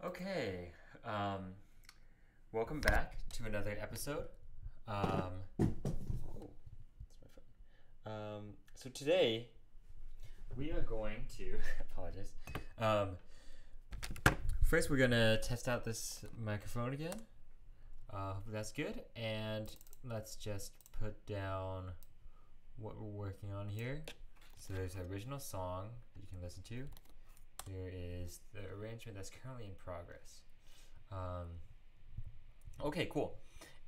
Okay, welcome back to another episode. Oh, that's my phone. So today we are going to apologize. First, we're gonna test out this microphone again. Hopefully that's good, and let's just put down what we're working on here. So there's an original song that you can listen to. Here is the arrangement that's currently in progress. Okay, cool.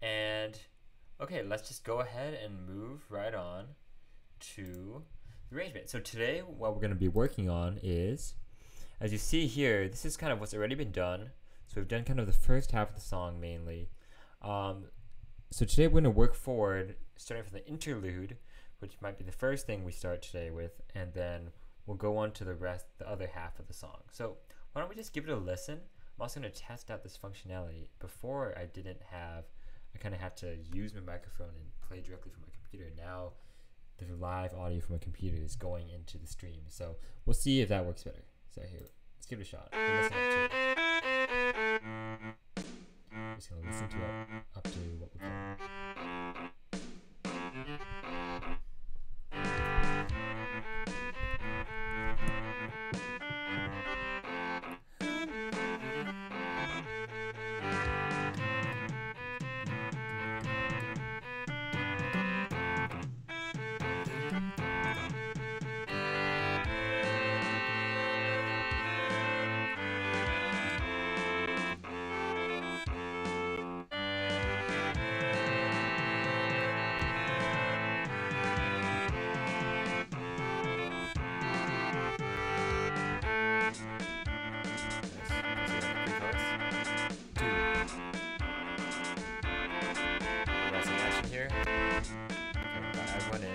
And okay, let's just go ahead and move right on to the arrangement. So today, what we're going to be working on is, as you see here, this is kind of what's already been done. So we've done kind of the first half of the song mainly. So today we're going to work forward, starting from the interlude, which might be the first thing we start today with, and then we'll go on to the other half of the song. So why don't we just give it a listen? I'm also going to test out this functionality. Before I kind of had to use my microphone and play directly from my computer. Now the live audio from my computer is going into the stream. So we'll see if that works better. So here, let's give it a shot. Listen up to it. I'm just going to listen to it up to what we can. Here. Okay, I went in.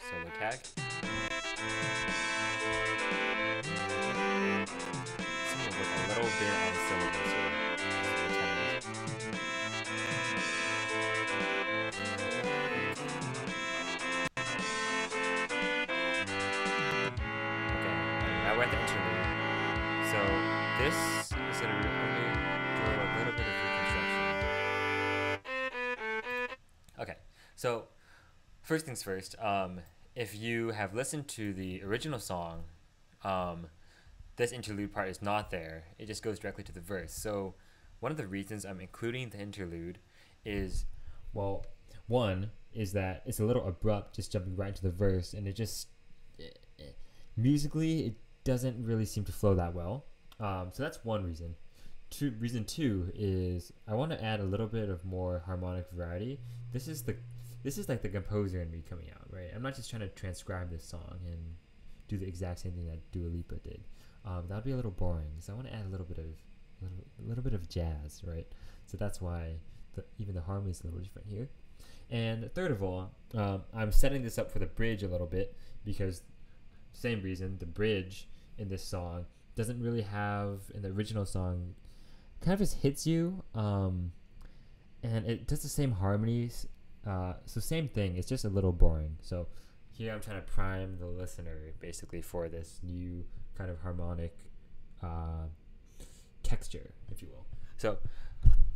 Solo tag. So we'll work a little bit on the solo bass here. Okay, now we're at the interlude. So this is going to be only do a little bit of reconstruction. Okay, so first things first, if you have listened to the original song, this interlude part is not there. It just goes directly to the verse. So one of the reasons I'm including the interlude is, well, one is that it's a little abrupt, just jumping right into the verse, and it just musically it doesn't really seem to flow that well. So that's one reason. Reason two is I want to add a little bit of more harmonic variety. This is like the composer in me coming out, right? I'm not just trying to transcribe this song and do the exact same thing that Dua Lipa did. That would be a little boring. So I want to add a little bit of jazz, right? So that's why even the harmony is a little different here. And third of all, I'm setting this up for the bridge a little bit because same reason, the bridge in this song doesn't really have, in the original song, kind of just hits you, and it does the same harmonies, so same thing, it's just a little boring. So here I'm trying to prime the listener basically for this new kind of harmonic texture, if you will. So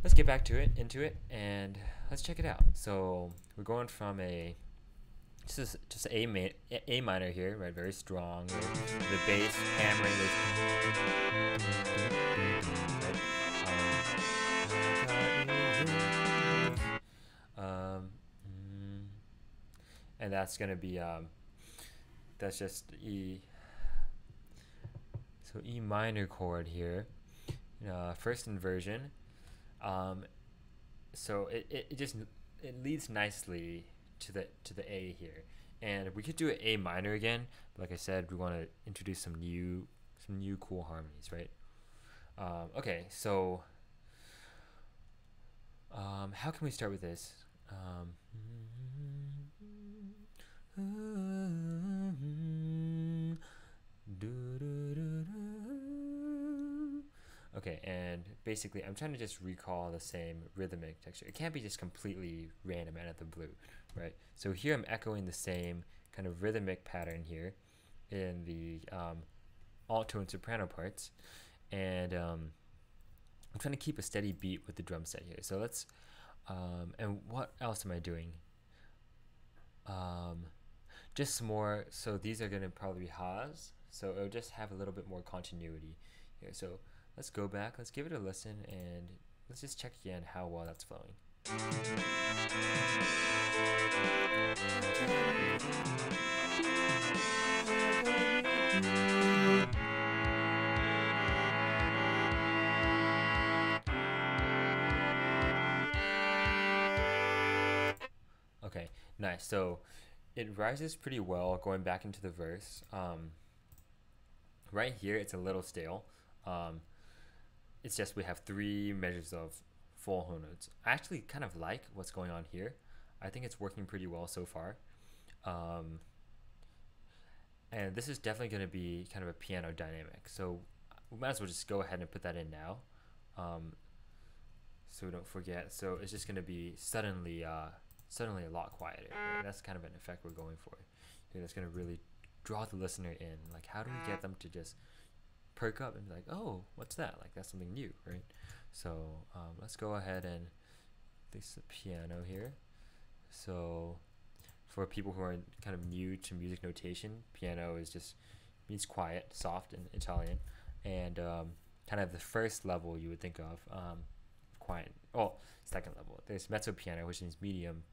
let's get back into it, and let's check it out. So we're going from just A minor here, right? Very strong. Right? The bass hammering and that's gonna be that's just E. So E minor chord here, first inversion. So it leads nicely to the A here, and we could do an A minor again, but like I said, we want to introduce some new cool harmonies, right? Okay, so how can we start with this? Okay, and basically I'm trying to just recall the same rhythmic texture. It can't be just completely random and out of the blue, right? So here I'm echoing the same kind of rhythmic pattern here in the alto and soprano parts, and I'm trying to keep a steady beat with the drum set here. So let's and what else am I doing? Just some more. So these are going to probably be ha's, so it'll just have a little bit more continuity here. So let's go back, let's give it a listen, and let's just check again how well that's flowing. Okay, nice. So it rises pretty well going back into the verse. Right here, it's a little stale. It's just we have 3 measures of full whole notes. I actually kind of like what's going on here. I think it's working pretty well so far. And this is definitely going to be kind of a piano dynamic. So we might as well just go ahead and put that in now. So we don't forget. So it's just going to be suddenly a lot quieter. Right? That's kind of an effect we're going for. That's going to really draw the listener in. Like, how do we get them to just perk up and be like, oh, what's that? Like, that's something new, right? So let's go ahead and fix the piano here. So for people who are kind of new to music notation, piano is just means quiet, soft in Italian, and kind of the first level you would think of quiet. Oh, second level. There's mezzo piano, which means medium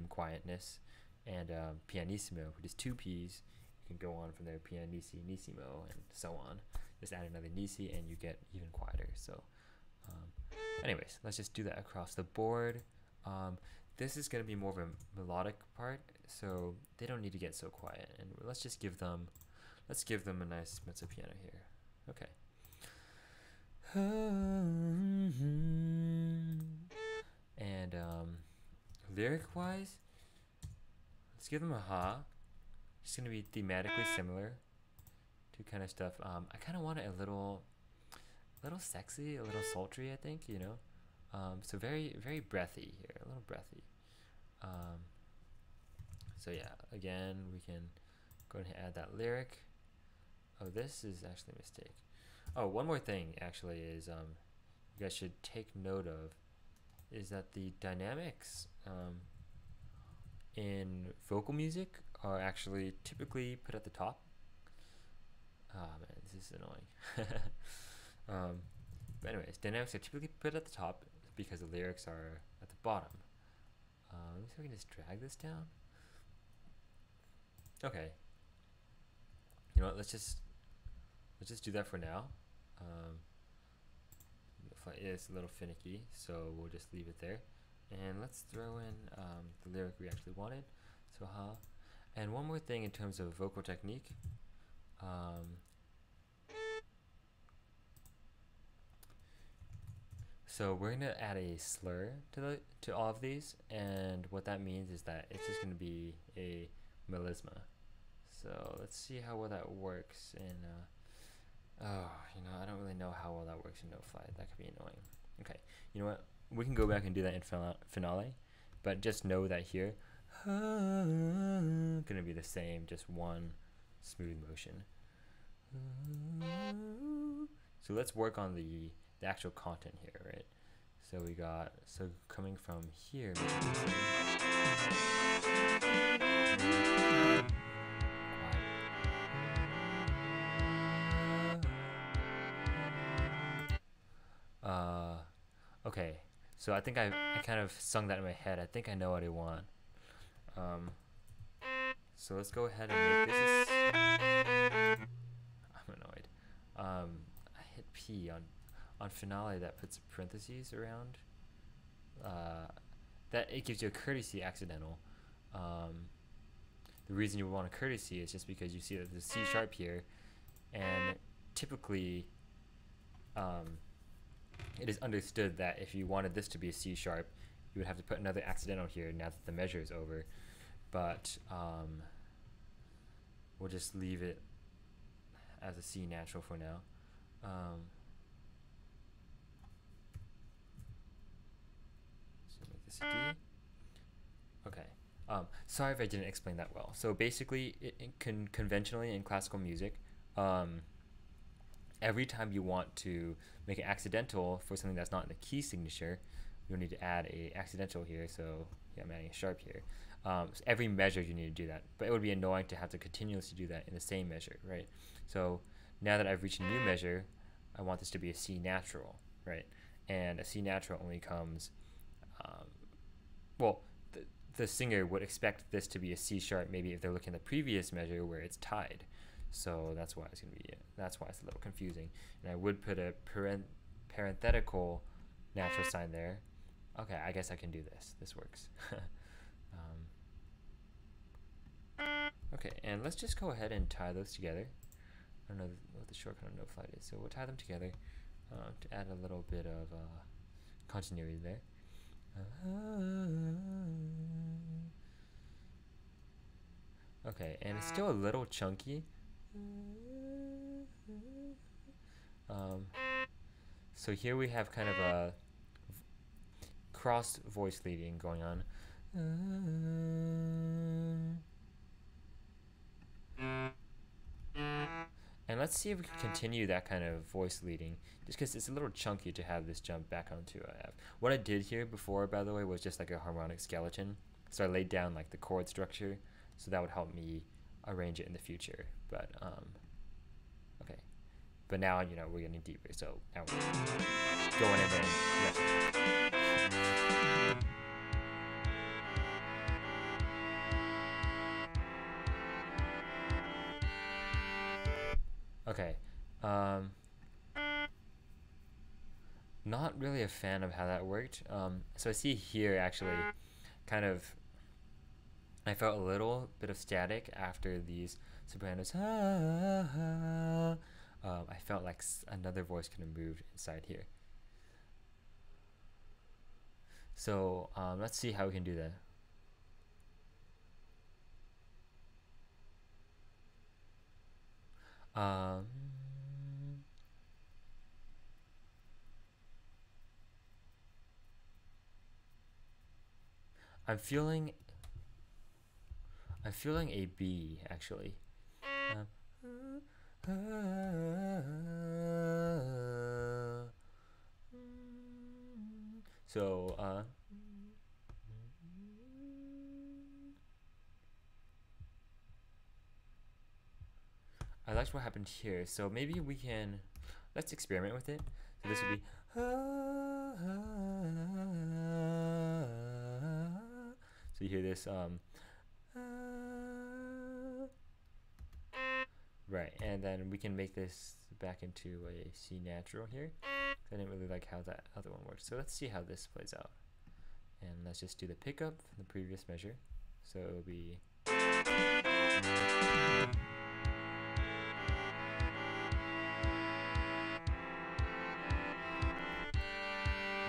quietness, and pianissimo, which is 2 P's. You can go on from there, pianissimo, and so on. Just add another nisi, and you get even quieter. So, anyways, let's just do that across the board. This is going to be more of a melodic part, so they don't need to get so quiet. And let's just give them, a nice mezzo piano here. Okay. And lyric-wise, let's give them a ha. It's going to be thematically similar to kind of stuff. I kind of want it a little sexy, a little sultry, I think, you know. So very, very breathy here, a little breathy. So yeah, again, we can go ahead and add that lyric. Oh, this is actually a mistake. Oh, one more thing actually is you guys should take note of is that the dynamics in vocal music are actually typically put at the top. Oh man, this is annoying. But anyways, dynamics are typically put at the top because the lyrics are at the bottom. Let me see if we can just drag this down. Okay. You know what? Let's just do that for now. It's a little finicky, so we'll just leave it there. And let's throw in the lyric we actually wanted. So ha. And one more thing in terms of vocal technique. So we're gonna add a slur to all of these, and what that means is that it's just gonna be a melisma. So let's see how well that works in. I don't really know how well that works in no-fi. That could be annoying. Okay, you know what? We can go back and do that in finale, but just know that here, gonna be the same, just one smooth motion. So let's work on the actual content here, right? So we got, coming from here. Okay, so I think I kind of sung that in my head. I think I know what I want. So let's go ahead and make this. I'm annoyed. I hit P on finale. That puts parentheses around. That it gives you a courtesy accidental. The reason you want a courtesy is just because you see that there's C sharp here, and typically, it is understood that if you wanted this to be a C sharp, you would have to put another accidental here now that the measure is over. But we'll just leave it as a C natural for now. So make this a D. Okay. Sorry if I didn't explain that well. So basically, conventionally in classical music, every time you want to make an accidental for something that's not in the key signature, you'll need to add a accidental here. So yeah, I'm adding a sharp here. So every measure you need to do that, but it would be annoying to have to continuously do that in the same measure, right? So now that I've reached a new measure, I want this to be a C natural, right? And a C natural only comes, um, well, the singer would expect this to be a C sharp maybe if they're looking at the previous measure where it's tied. So that's why it's a little confusing. And I would put a parenthetical natural sign there. Okay, I guess I can do this. This works. Okay, and let's just go ahead and tie those together. I don't know what the shortcut on no flight is, so we'll tie them together to add a little bit of continuity there. Okay, and it's still a little chunky. So here we have kind of a cross voice leading going on. And let's see if we can continue that kind of voice leading, just because it's a little chunky to have this jump back onto a F. What I did here before, by the way, was just like a harmonic skeleton. So I laid down like the chord structure, so that would help me arrange it in the future. But okay. But now, you know, we're getting deeper, so now we're going in and okay. Not really a fan of how that worked. So I see here actually kind of I felt a little bit of static after these sopranos. I felt like another voice could have moved inside here. So let's see how we can do that. I'm feeling a B actually. So I liked what happened here. So maybe we can let's experiment with it. So this would be so you hear this right, and then we can make this back into a C natural here. I didn't really like how that other one worked. So let's see how this plays out. And let's just do the pickup from the previous measure. So it'll be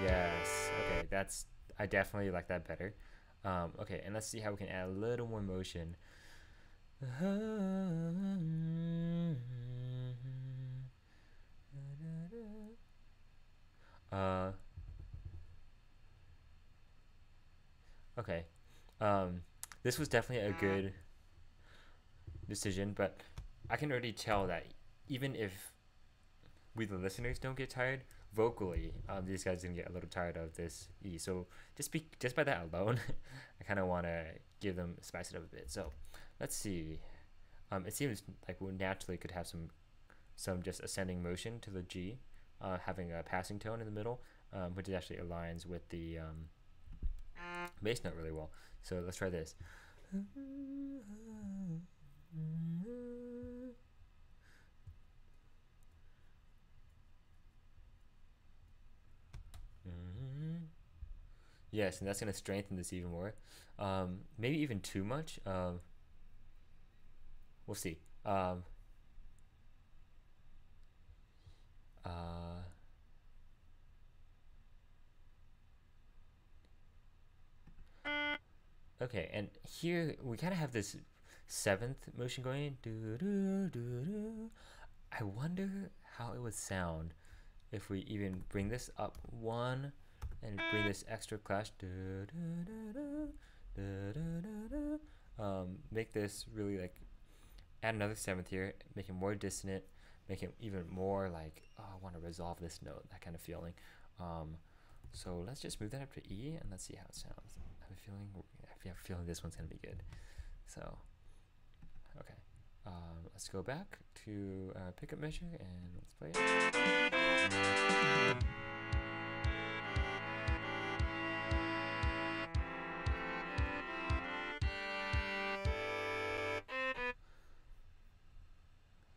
yes. Okay, I definitely like that better. Okay, and let's see how we can add a little more motion. Okay. This was definitely a good decision, but I can already tell that even if we the listeners don't get tired, vocally, these guys gonna get a little tired of this E. So just by that alone, I kind of want to give them spice it up a bit. So let's see. It seems like we naturally could have some just ascending motion to the G, having a passing tone in the middle, which actually aligns with the bass note really well. So let's try this. Yes, and that's going to strengthen this even more. Maybe even too much. We'll see. Okay, and here we kind of have this seventh motion going. I wonder how it would sound if we even bring this up one and bring this extra clash. Make this really like, add another seventh here, make it more dissonant, make it even more like, oh, I want to resolve this note, that kind of feeling. So let's just move that up to E and let's see how it sounds. I have a feeling this one's gonna be good. So, okay, let's go back to our pickup measure and let's play it.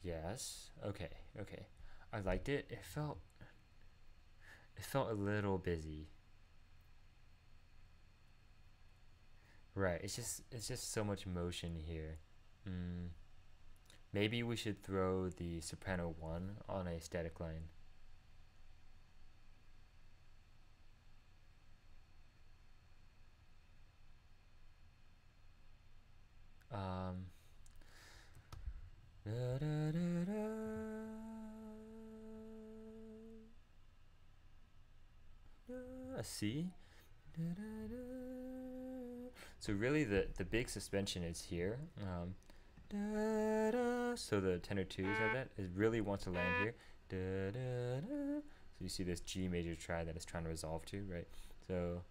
Yes. Okay. Okay. I liked it. It felt a little busy. Right. It's just so much motion here. Maybe we should throw the soprano 1 on a static line. A C. So really the big suspension is here. So the tenor 2s of that, it really wants to land here. So you see this G major tri that it's trying to resolve to, right? So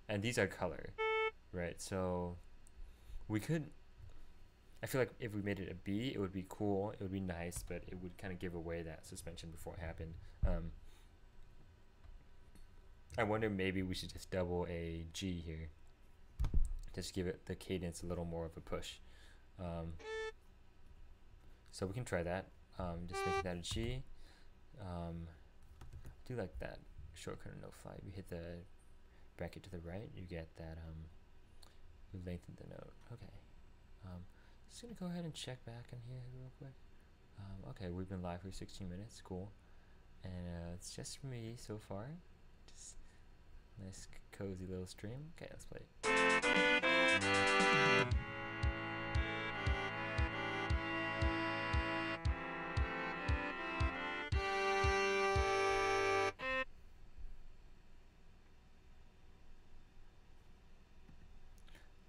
and these are color, right? So we could, I feel like if we made it a B, it would be cool, it would be nice, but it would kind of give away that suspension before it happened. I wonder maybe we should just double a G here. Just give it the cadence a little more of a push. So we can try that. Just make that a G. Do like that shortcut of note 5. You hit the bracket to the right, you get that you lengthen the note. Okay. Just gonna go ahead and check back in here real quick. Okay, we've been live for 16 minutes. Cool. And it's just for me so far. Just nice cozy little stream. Okay, let's play it.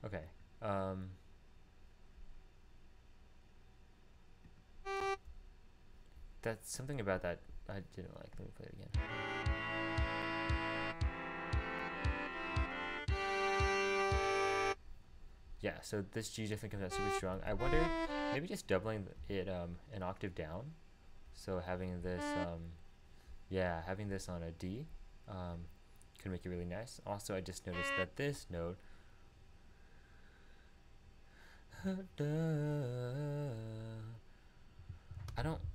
Okay. That's something about that I didn't like. Let me play it again. Yeah, so this G definitely comes out super strong. I wonder, maybe just doubling it an octave down. So having this, having this on a D could make it really nice. Also, I just noticed that this note,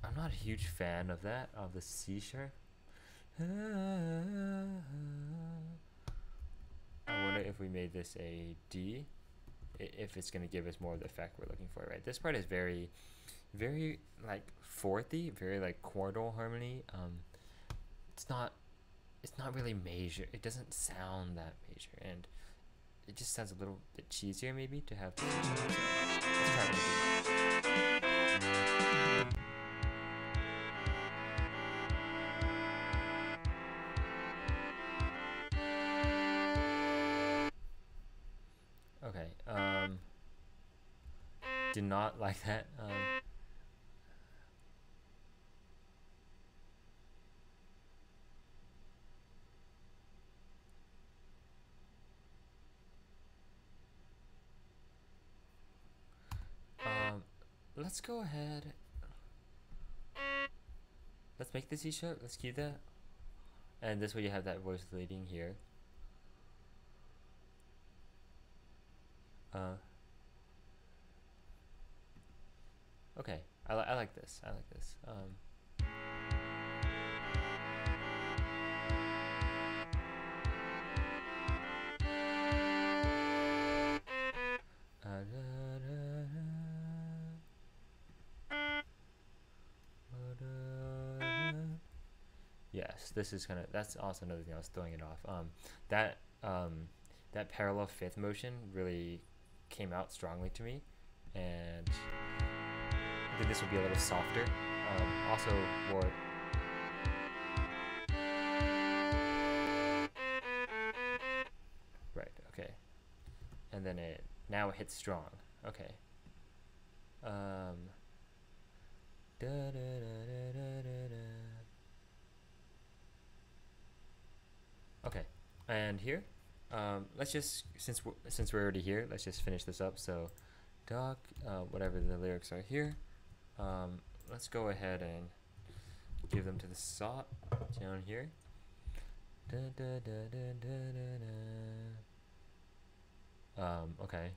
I'm not a huge fan of that, of the C sharp. I wonder if we made this a D, if it's going to give us more of the effect we're looking for, right? This part is very, very like fourthy, very like chordal harmony. It's not really major. It doesn't sound that major, and it just sounds a little bit cheesier maybe to have. Let's try it. Okay. Did not like that. Let's go ahead. Let's make this C sharp. Let's keep that. And this way you have that voice leading here. Okay, I like this. I like this. Yes, this is kind of, that's also another thing I was throwing it off. That parallel fifth motion really came out strongly to me, and I think this would be a little softer. Also more. and then now it hits strong. Okay. Okay, and here, let's just since we're already here, let's just finish this up. So, doc, whatever the lyrics are here, let's go ahead and give them to the sop down here. Okay.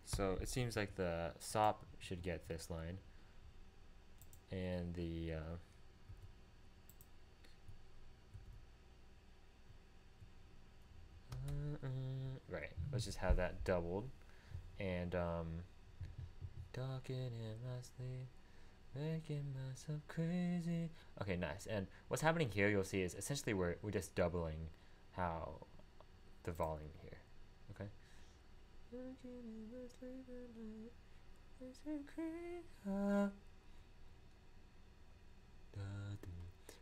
So it seems like the sop should get this line, and the right. Let's just have that doubled, and talking in my sleep, making myself crazy. Okay, nice. And what's happening here, you'll see, is essentially we're just doubling how the volume here. Okay.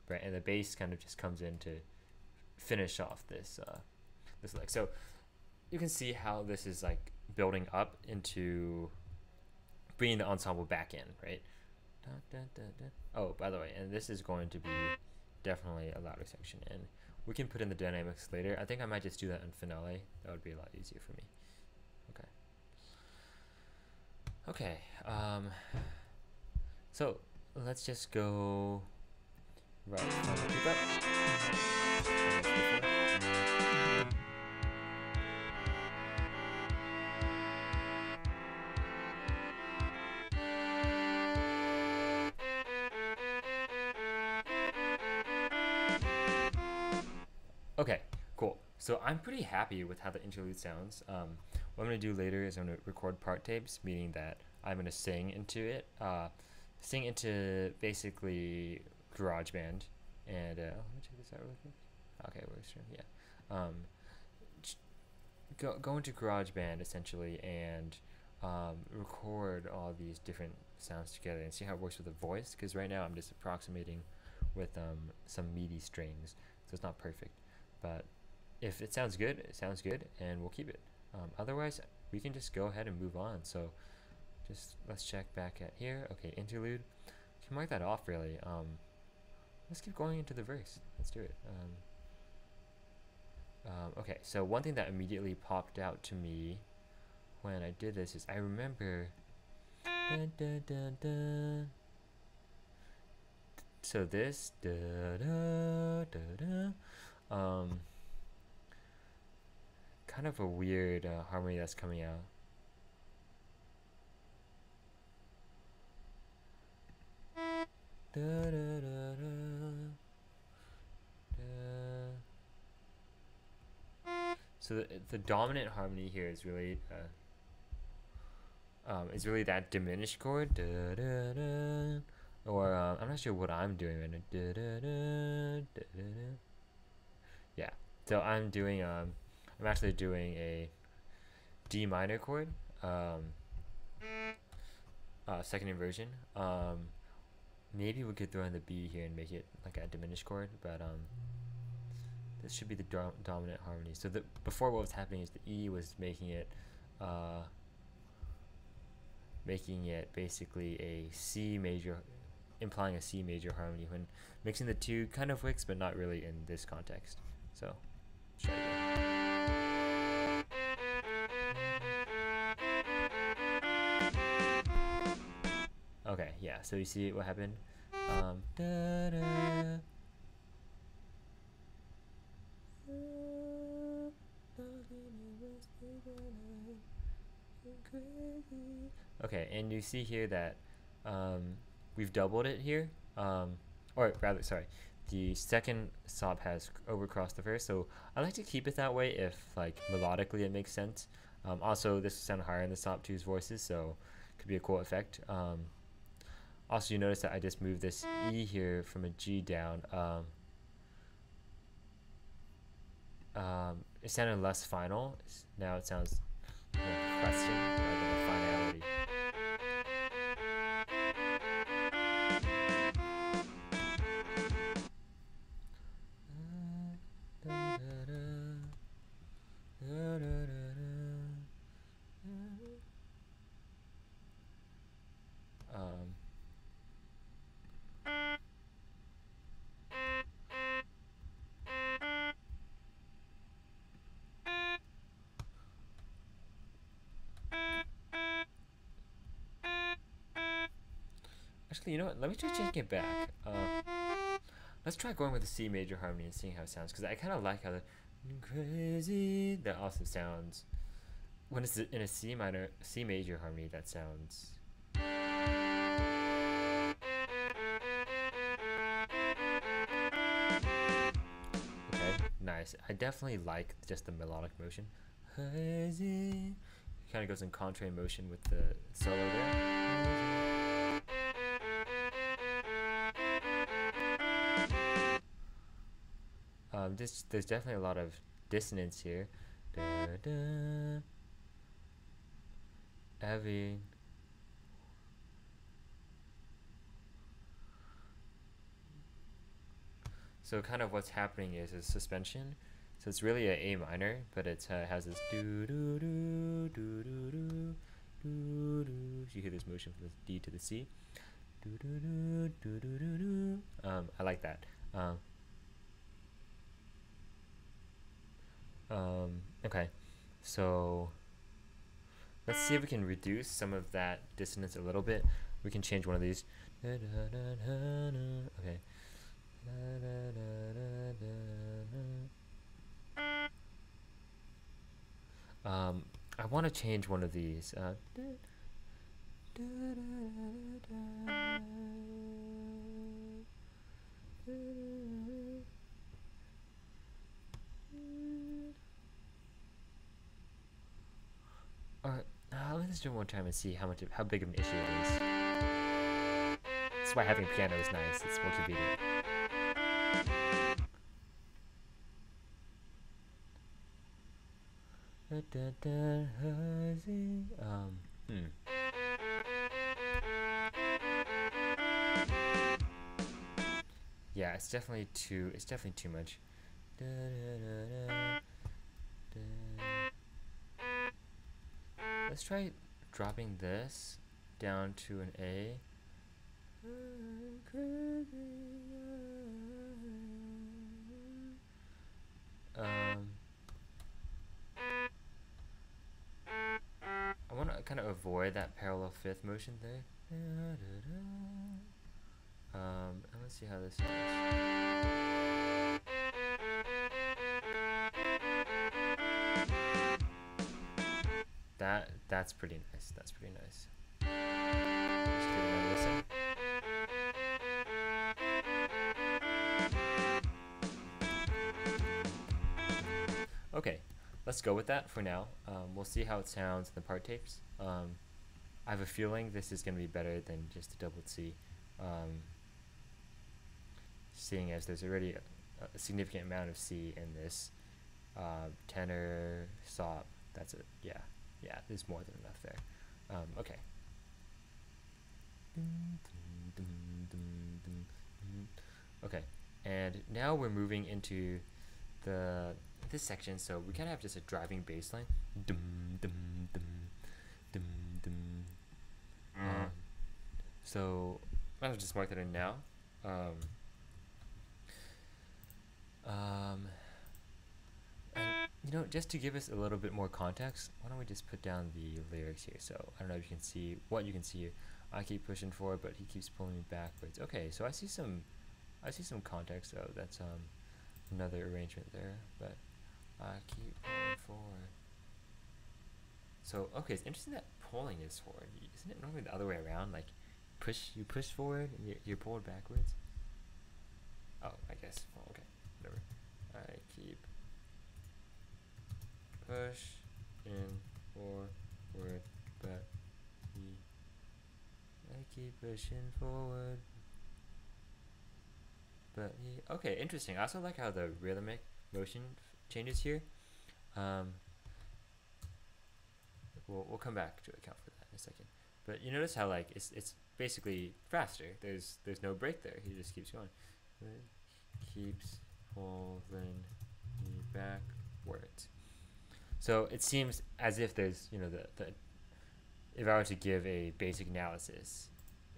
Right, and the bass kind of just comes in to finish off this this leg. So you can see how this is like building up into bringing the ensemble back in, right? Oh, by the way, and this is going to be definitely a louder section, and we can put in the dynamics later. I think I might just do that in finale. That would be a lot easier for me. Okay. So let's just go right from the pick up. Okay, cool. So I'm pretty happy with how the interlude sounds. What I'm going to do later is I'm going to record part tapes, meaning that I'm going to sing into it. Sing into basically GarageBand. And let me check this out real quick. Okay, works. Yeah. Go into GarageBand essentially and record all these different sounds together and see how it works with the voice. Because right now I'm just approximating with some MIDI strings, so it's not perfect. But if it sounds good, it sounds good, and we'll keep it. Otherwise, we can just go ahead and move on. So just let's check back at here. Okay, interlude. Can mark that off really. Let's keep going into the verse. Let's do it. Okay, so one thing that immediately popped out to me when I did this is I remember. Dun, dun, dun, dun. So this. Da, da, da, da. Kind of a weird harmony that's coming out. Da, da, da, da, da. So the dominant harmony here is really that diminished chord, da, da, da. Or I'm not sure what I'm doing right now. Da, da, da, da, da, da. Yeah, so I'm doing I'm actually doing a D minor chord, second inversion. Maybe we could throw in the B here and make it like a diminished chord, but this should be the dominant harmony. So before what was happening is the E was making it basically a C major, implying a C major harmony. When mixing the two kind of works, but not really in this context. So let's try again. Okay, yeah, so you see what happened? Da, da. Okay, and you see here that we've doubled it here, or rather, sorry, the second sop has overcrossed the first, so I like to keep it that way if like melodically it makes sense. Also, this will sound higher in the sop two's voices, so it could be a cool effect. Also, you notice that I just moved this E here from a G down. It sounded less final. Now it sounds like question rather than finality. Actually, you know what? Let me try changing it back. Let's try going with the C major harmony and seeing how it sounds, because I kind of like how the crazy that also sounds when it's in a C major harmony. That sounds. Okay, nice. I definitely like just the melodic motion. Crazy. It kind of goes in contrary motion with the solo there. There's definitely a lot of dissonance here. Da, da, heavy. So kind of what's happening is a suspension. So it's really a A minor, but it has this do do do do do do do do. So you hear this motion from the D to the C. Do do do do do do do. I like that. Okay, so let's see if we can reduce some of that dissonance a little bit. We can change one of these. Okay. I want to change one of these. Let's do it one time and see how big of an issue it is. That's why having a piano is nice. It's more convenient. Yeah, it's definitely too much. Let's try dropping this down to an A. I want to kind of avoid that parallel fifth motion there. And let's see how this sounds. That's pretty nice. That's pretty nice. Let's give it a listen. Okay, let's go with that for now. We'll see how it sounds in the part tapes. I have a feeling this is going to be better than just a double C, seeing as there's already a significant amount of C in this tenor, sop. That's it. Yeah, there's more than enough there. Okay. Okay, and now we're moving into this section, so we kind of have just a driving bass line. So I'll just mark that in now. And you know, just to give us a little bit more context, why don't we just put down the lyrics here? So I don't know if you can see what you can see here. I keep pushing forward, but he keeps pulling me backwards. Okay, so I see some context. Oh, that's another arrangement there, but I keep pulling forward. So okay, it's interesting that pulling is forward. Isn't it normally the other way around? Like you push forward and you're pulled backwards. Oh, I guess. Well, okay, whatever. I keep push in forward, but I keep pushing forward, but okay, interesting. I also like how the rhythmic motion changes here. We'll come back to account for that in a second. But you notice how like it's basically faster. There's no break there. He just keeps going. It keeps pulling me backwards. So it seems as if there's, you know, if I were to give a basic analysis,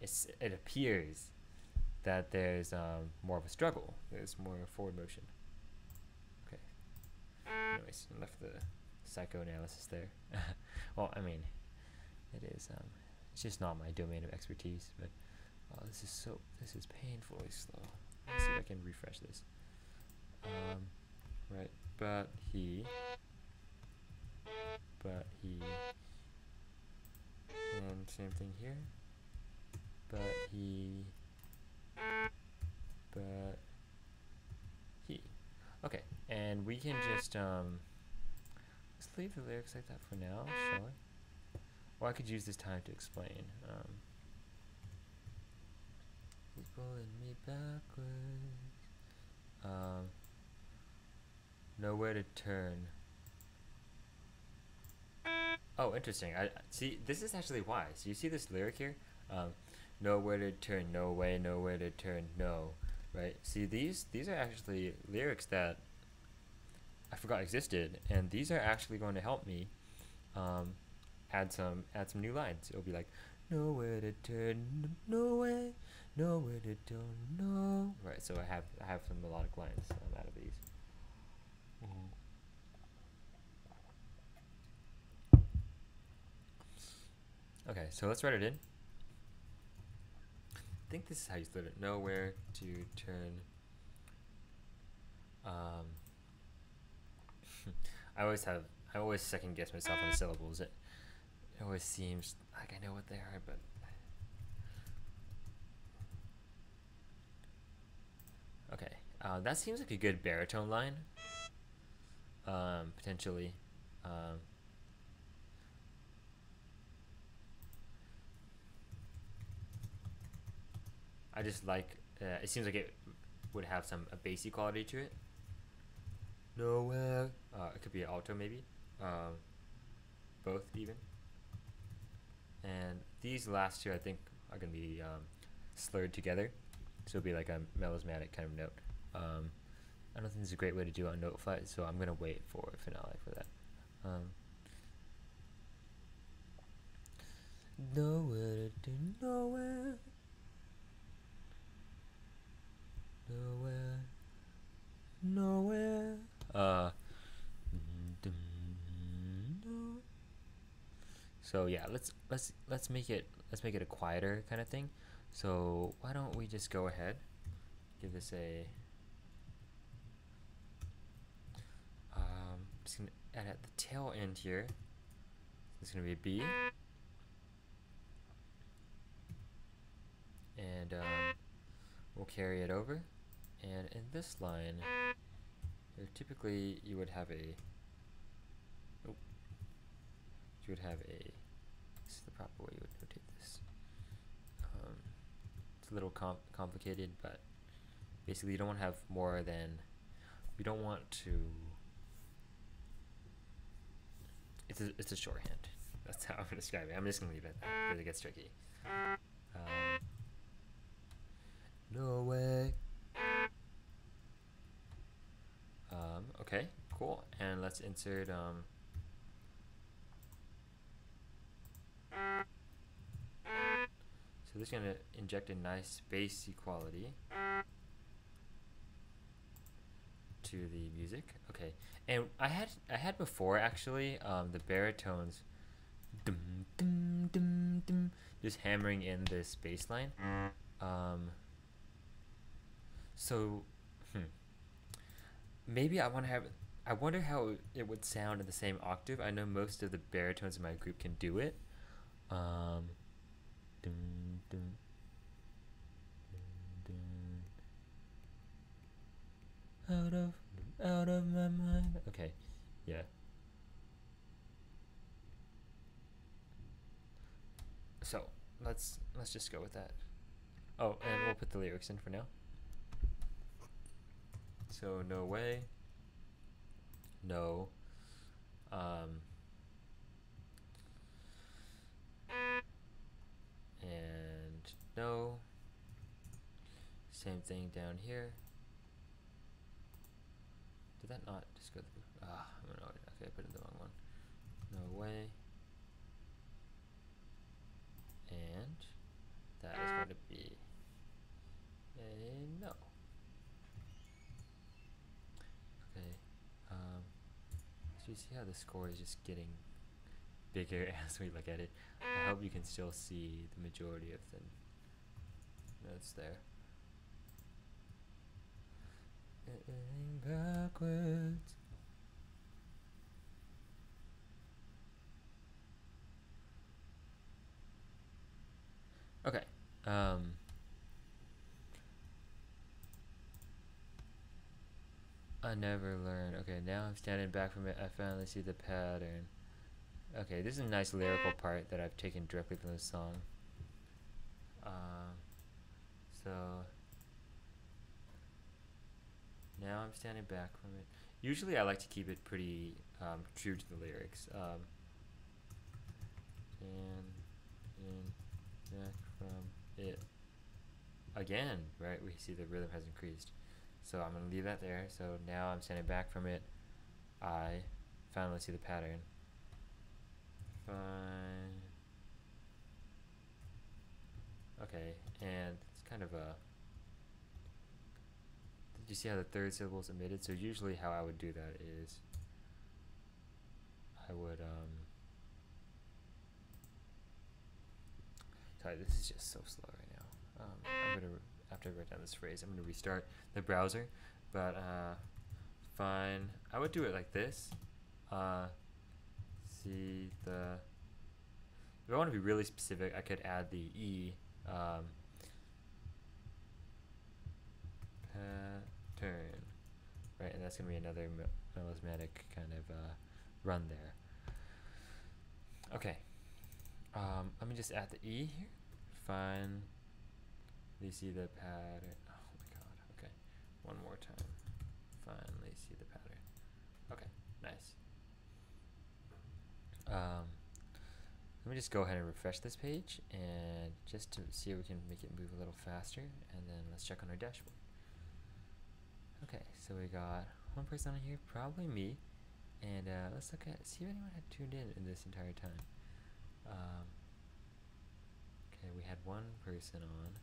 it appears that there's more of a struggle. There's more forward motion. Okay. Anyways, enough of the psychoanalysis there. Well, I mean, it is. It's just not my domain of expertise, but Oh, this is painfully slow. Let's see if I can refresh this. Right, but he, and same thing here. But he, but he. Okay, and we can just let's leave the lyrics like that for now, shall we? Or I could use this time to explain. He's pulling me backwards. Nowhere to turn. Oh, interesting. I see. This is actually why. So you see this lyric here. Nowhere to turn. No way. Nowhere to turn. No. Right. See, these are actually lyrics that I forgot existed, and these are actually going to help me add some new lines. It'll be like nowhere to turn. No way. Nowhere to turn. No. Right. So I have some melodic lines out of these. Okay, so let's write it in. I think this is how you split it. Nowhere to turn. I always second guess myself on the syllables. It always seems like I know what they are, but okay. That seems like a good baritone line. Potentially. I just like. It seems like it would have a bassy quality to it. Nowhere. It could be an alto maybe. Both even. And these last two I think are gonna be slurred together, so it'll be like a melismatic kind of note. I don't think it's a great way to do it on note flight, so I'm gonna wait for finale for that. Nowhere to do, nowhere. Nowhere. So yeah, let's make it a quieter kind of thing. So why don't we just go ahead, give this a just gonna add at the tail end here. It's gonna be a B, and we'll carry it over. And in this line, here typically you would have a. You would have a. This is the proper way you would notate this. It's a little complicated, but basically you don't want to have more than. You don't want to. It's a shorthand. That's how I'm gonna describe it. I'm just gonna leave it at that because it gets tricky. No way. Okay, cool. And let's insert so this is gonna inject a nice bass equality to the music. Okay, and I had before actually the baritones dum, dum, dum, dum, just hammering in this bass line. So maybe I wonder how it would sound in the same octave. I know most of the baritones in my group can do it. Dum, dum, dum, dum. Out of my mind. Okay, yeah. So let's just go with that. Oh, and we'll put the lyrics in for now. So no way. No. And no. Same thing down here. Did that not just go through? No, okay, I put in the wrong one. No way. And that is going to be a no. Okay. So you see how the score is just getting bigger as we look at it. I hope you can still see the majority of them. That's there. Backwards. Okay. I never learn. Okay, now I'm standing back from it. I finally see the pattern. Okay, this is a nice lyrical part that I've taken directly from the song. So now I'm standing back from it. Usually I like to keep it pretty true to the lyrics. And back from it. Again, right? We see the rhythm has increased. So I'm going to leave that there. So now I'm standing back from it. I finally see the pattern. Fine. Okay, and it's kind of a... Did you see how the third syllable is omitted? So usually how I would do that is I would... Sorry, this is just so slow right now. I'm going to... After I write down this phrase, I'm going to restart the browser. But, fine. I would do it like this. See the... If I want to be really specific, I could add the E. Pattern. Right, and that's going to be another melismatic kind of run there. Okay. Let me just add the E here. Fine. Finally see the pattern. Oh my god. Okay. One more time. Finally see the pattern. Okay. Nice. Let me just go ahead and refresh this page and just to see if we can make it move a little faster, and then let's check on our dashboard. Okay, so we got one person on here, probably me, and let's look at, see if anyone had tuned in this entire time. Okay, we had one person on,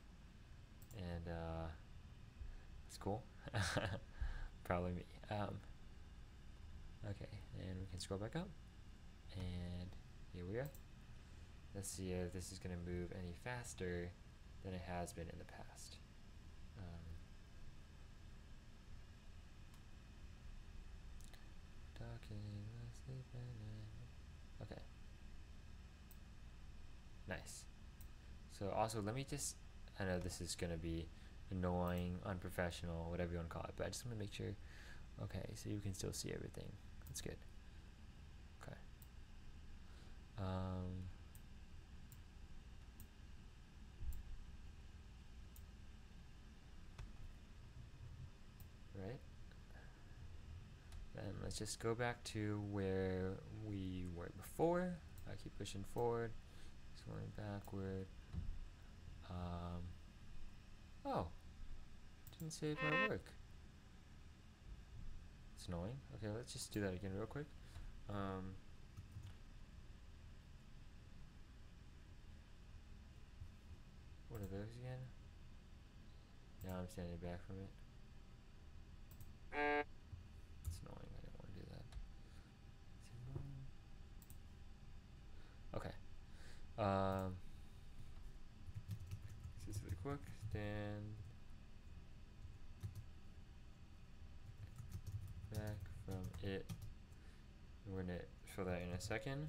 and that's cool. Probably me. Okay, and we can scroll back up, and here we are. Let's see if this is going to move any faster than it has been in the past. Okay. Nice. So also let me just, I know this is going to be annoying, unprofessional, whatever you want to call it, but I just want to make sure. Okay, so you can still see everything. That's good. Okay. Right. Then let's just go back to where we were before. I keep pushing forward, going backward. Oh, didn't save my work. It's annoying. Okay, let's just do that again real quick. What are those again? Now I'm standing back from it. It's annoying. I didn't want to do that. Okay. This is really quick. Stand back from it. We're gonna fill that in a second.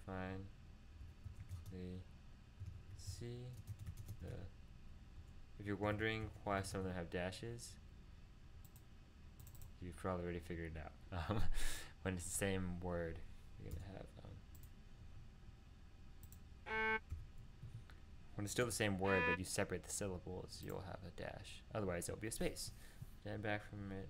Fine. See the. If you're wondering why some of them have dashes, you've probably already figured it out. When it's the same word, you're gonna have. When it's still the same word, but you separate the syllables, you'll have a dash. Otherwise, there'll be a space. Stand back from it.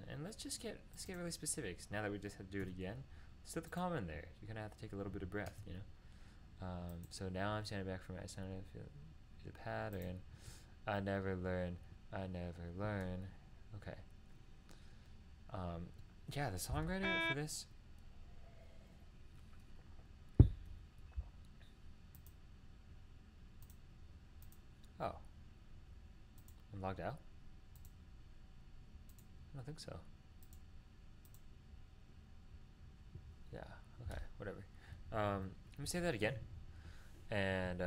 And let's get really specifics. Now that we just had to do it again, let's put the comma in there. You're gonna have to take a little bit of breath, you know. So now I'm standing back from it. I sounded the pattern. I never learn. I never learn. Okay. Yeah, the songwriter for this. Oh. I'm logged out? I don't think so. Yeah, okay, whatever. Let me say that again. And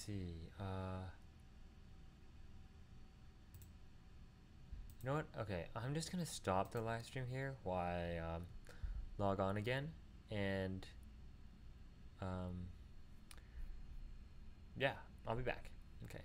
see. You know what? Okay, I'm just gonna stop the live stream here while I log on again, and yeah, I'll be back. Okay.